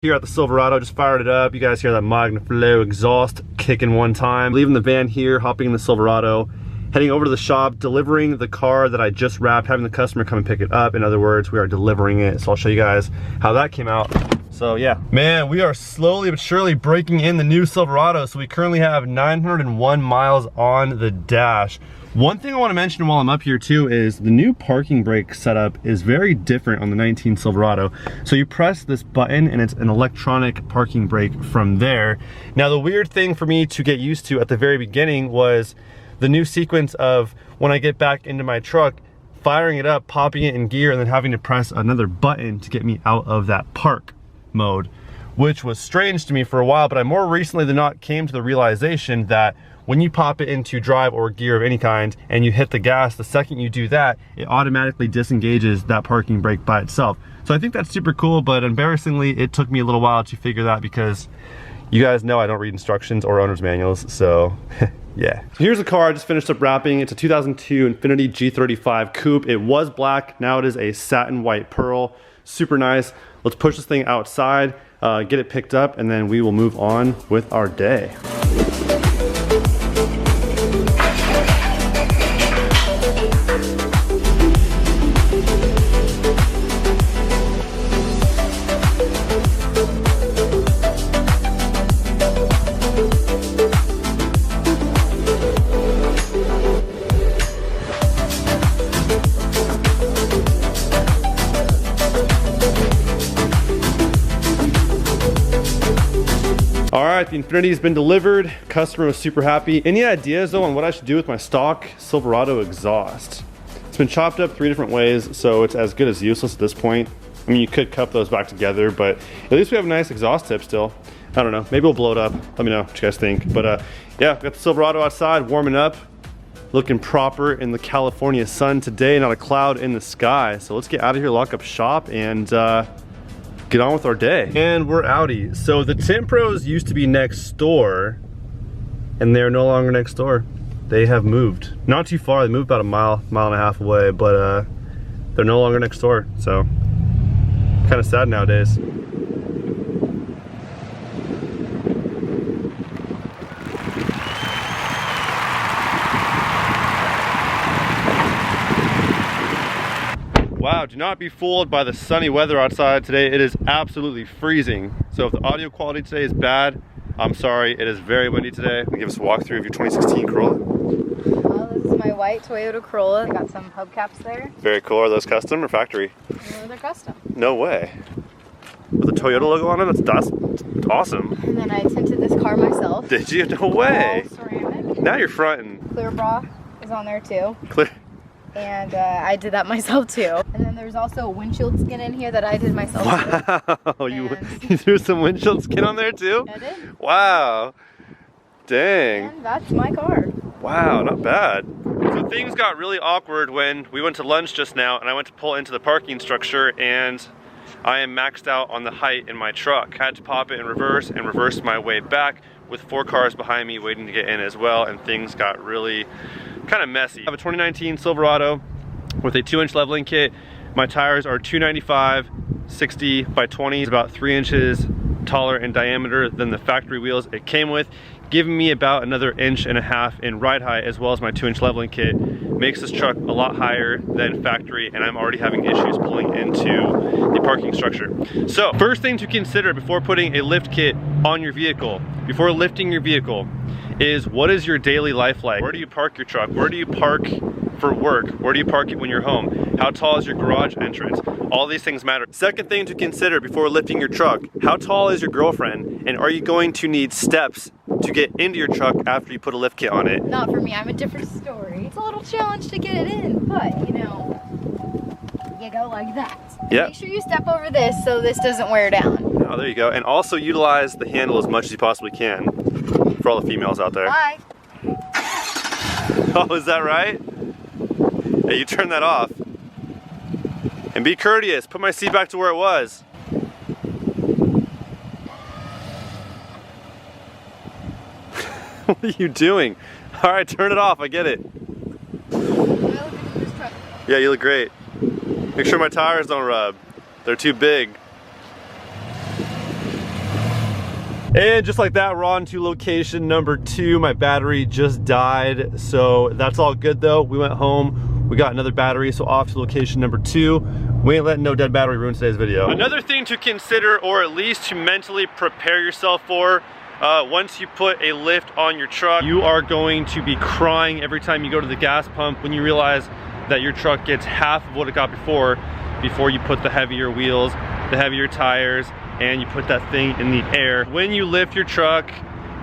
Here at the Silverado, just fired it up. You guys hear that Silverado exhaust kicking one time. Leaving the van here, hopping in the Silverado, heading over to the shop, delivering the car that I just wrapped, having the customer come and pick it up. In other words, we are delivering it. So I'll show you guys how that came out. So yeah, man, we are slowly but surely breaking in the new Silverado. So we currently have 901 miles on the dash. One thing I want to mention while I'm up here too is the new parking brake setup is very different on the 19 Silverado. So you press this button and it's an electronic parking brake from there. Now the weird thing for me to get used to at the very beginning was the new sequence of when I get back into my truck, firing it up, popping it in gear, and then having to press another button to get me out of that park mode, which was strange to me for a while, but I more recently than not came to the realization that when you pop it into drive or gear of any kind and you hit the gas, the second you do that, it automatically disengages that parking brake by itself. So I think that's super cool, but embarrassingly, it took me a little while to figure that because you guys know I don't read instructions or owner's manuals, so yeah. So here's the car I just finished up wrapping. It's a 2002 Infiniti G35 Coupe. It was black, now it is a satin white pearl. Super nice. Let's push this thing outside, get it picked up, and then we will move on with our day. All right, the Infiniti's been delivered. Customer was super happy. Any ideas though on what I should do with my stock Silverado exhaust? It's been chopped up 3 different ways, so it's as good as useless at this point. I mean, you could cup those back together, but at least we have a nice exhaust tip still. I don't know, maybe we'll blow it up. Let me know what you guys think. But yeah, got the Silverado outside warming up, looking proper in the California sun today, not a cloud in the sky. So let's get out of here, lock up shop, and get on with our day. And we're outie. So the Temp Pros used to be next door, and they're no longer next door. They have moved. Not too far, they moved about a mile and a half away, but they're no longer next door. So, kind of sad nowadays. Wow, do not be fooled by the sunny weather outside today. It is absolutely freezing. So if the audio quality today is bad, I'm sorry. It is very windy today. Give us a walkthrough of your 2016 Corolla. Well, this is my white Toyota Corolla. I got some hubcaps there. Very cool. Are those custom or factory? No, they're custom. No way. With the Toyota logo on it? That's awesome. And then I tinted this car myself. Did you? No way. All ceramic. Now you're fronting. Clear bra is on there too. Clear. And I did that myself too. And then there's also a windshield skin in here that I did myself wow. too. You threw some windshield skin on there too? I did. Wow. Dang. And that's my car. Wow, not bad. So things got really awkward when we went to lunch just now and I went to pull into the parking structure and I am maxed out on the height in my truck. I had to pop it in reverse and reverse my way back with 4 cars behind me waiting to get in as well, and things got really kind of messy. I have a 2019 Silverado with a 2-inch leveling kit. My tires are 295 60 by 20. It's about 3 inches taller in diameter than the factory wheels it came with, giving me about another 1.5 inches in ride height, as well as my 2-inch leveling kit. Makes this truck a lot higher than factory, and I'm already having issues pulling into the parking structure. So first thing to consider before putting a lift kit on your vehicle, before lifting your vehicle, is what is your daily life like? Where do you park your truck? Where do you park for work? Where do you park it when you're home? How tall is your garage entrance? All these things matter. Second thing to consider before lifting your truck, how tall is your girlfriend? And are you going to need steps to get into your truck after you put a lift kit on it? Not for me, I'm a different story. It's a little challenge to get it in, but you know, you go like that. Yeah. Make sure you step over this so this doesn't wear down. Oh, there you go. And also utilize the handle as much as you possibly can for all the females out there. Bye. Oh, is that right? Hey, you turn that off. And be courteous. Put my seat back to where it was. What are you doing? All right, turn it off. I get it. Yeah, you look great. Make sure my tires don't rub. They're too big. And just like that, we're on to location number 2. My battery just died, so that's all good though. We went home, we got another battery, so off to location number 2. We ain't letting no dead battery ruin today's video. Another thing to consider, or at least to mentally prepare yourself for, once you put a lift on your truck, you are going to be crying every time you go to the gas pump when you realize that your truck gets half of what it got before you put the heavier wheels, the heavier tires, and you put that thing in the air. When you lift your truck,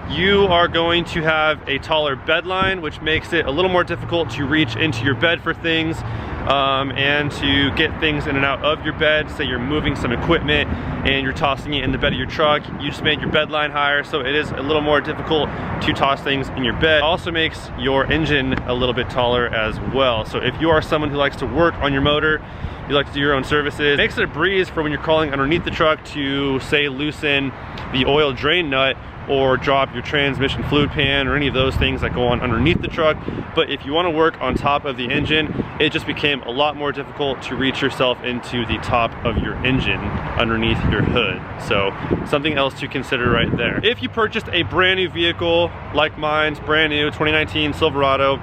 you are going to have a taller bed line, which makes it a little more difficult to reach into your bed for things and to get things in and out of your bed. Say you're moving some equipment and you're tossing it in the bed of your truck, you just made your bed line higher, so it is a little more difficult to toss things in your bed. It also makes your engine a little bit taller as well. So if you are someone who likes to work on your motor, you like to do your own services, it makes it a breeze for when you're crawling underneath the truck to, say, loosen the oil drain nut or drop your transmission fluid pan or any of those things that go on underneath the truck. But if you want to work on top of the engine, it just became a lot more difficult to reach yourself into the top of your engine underneath your hood. So something else to consider right there. If you purchased a brand new vehicle like mine's brand new 2019 Silverado,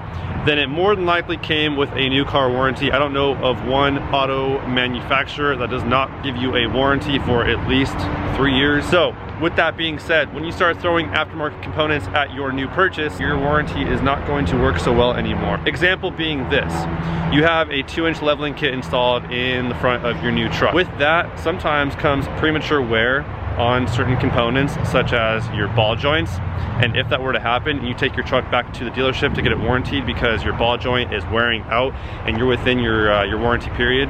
then it more than likely came with a new car warranty. I don't know of one auto manufacturer that does not give you a warranty for at least 3 years. So with that being said, when you start throwing aftermarket components at your new purchase, your warranty is not going to work so well anymore. Example being this: you have a 2-inch leveling kit installed in the front of your new truck. With that sometimes comes premature wear on certain components, such as your ball joints. And if that were to happen and you take your truck back to the dealership to get it warranted because your ball joint is wearing out and you're within your warranty period,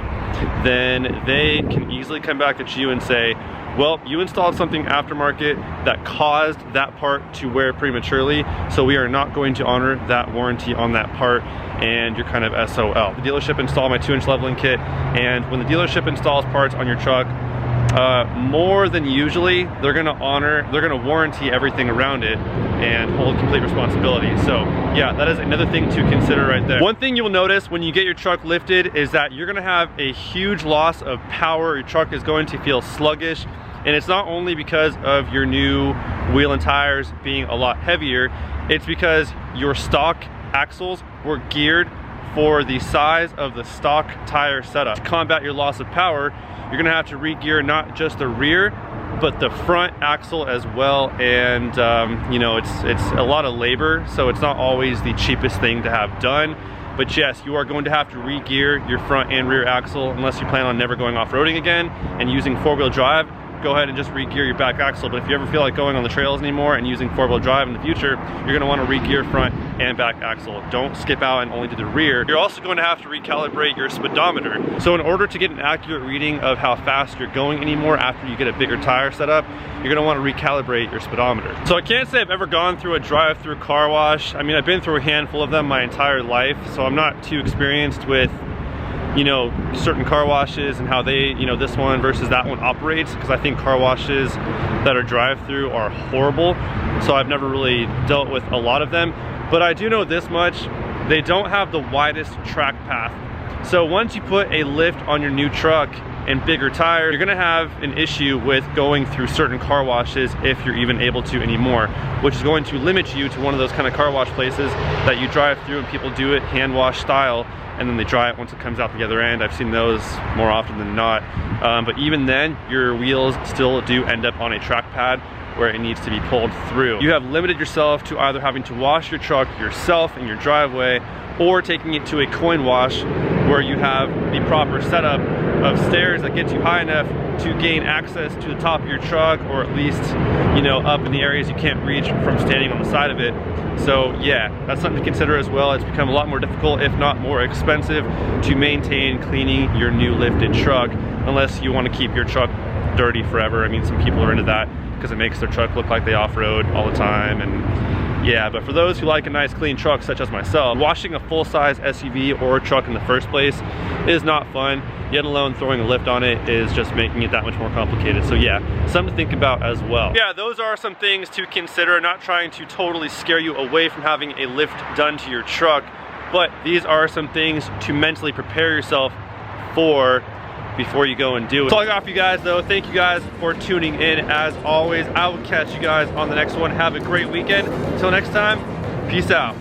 then they can easily come back at you and say, well, you installed something aftermarket that caused that part to wear prematurely, so we are not going to honor that warranty on that part, and you're kind of SOL. The dealership installed my 2-inch leveling kit, and when the dealership installs parts on your truck, more than usually, they're gonna warranty everything around it and hold complete responsibility. So yeah, that is another thing to consider right there. One thing you'll notice when you get your truck lifted is that you're gonna have a huge loss of power. Your truck is going to feel sluggish, and it's not only because of your new wheel and tires being a lot heavier, it's because your stock axles were geared for the size of the stock tire setup. To combat your loss of power, you're gonna have to re-gear not just the rear, but the front axle as well. And you know, it's a lot of labor, so it's not always the cheapest thing to have done. But yes, you are going to have to re-gear your front and rear axle unless you plan on never going off-roading again and using 4-wheel drive. Go ahead and just re-gear your back axle. But if you ever feel like going on the trails anymore and using 4-wheel drive in the future, you're gonna wanna re-gear front and back axle. Don't skip out and only do the rear. You're also going to have to recalibrate your speedometer. So in order to get an accurate reading of how fast you're going anymore after you get a bigger tire setup, you're gonna wanna recalibrate your speedometer. So I can't say I've ever gone through a drive-through car wash. I mean, I've been through a handful of them my entire life, so I'm not too experienced with, you know, certain car washes and how they, you know, this one versus that one operates, because I think car washes that are drive-through are horrible. So I've never really dealt with a lot of them. But I do know this much: they don't have the widest track path. So once you put a lift on your new truck and bigger tires, you're gonna have an issue with going through certain car washes if you're even able to anymore, which is going to limit you to one of those kind of car wash places that you drive through and people do it hand wash style, and then they dry it once it comes out the other end. I've seen those more often than not. But even then, your wheels still do end up on a track pad where it needs to be pulled through. You have limited yourself to either having to wash your truck yourself in your driveway or taking it to a coin wash where you have the proper setup of stairs that get you high enough to gain access to the top of your truck, or at least, you know, up in the areas you can't reach from standing on the side of it. So yeah, that's something to consider as well. It's become a lot more difficult, if not more expensive, to maintain cleaning your new lifted truck, unless you want to keep your truck dirty forever. I mean, some people are into that because it makes their truck look like they off-road all the time. And yeah, but for those who like a nice clean truck, such as myself, washing a full-size SUV or truck in the first place is not fun, yet alone throwing a lift on it is just making it that much more complicated. So yeah, something to think about as well. Yeah, those are some things to consider. Not trying to totally scare you away from having a lift done to your truck, but these are some things to mentally prepare yourself for before you go and do it. That's all I got for you guys though. Thank you guys for tuning in as always. I will catch you guys on the next one. Have a great weekend. Until next time, peace out.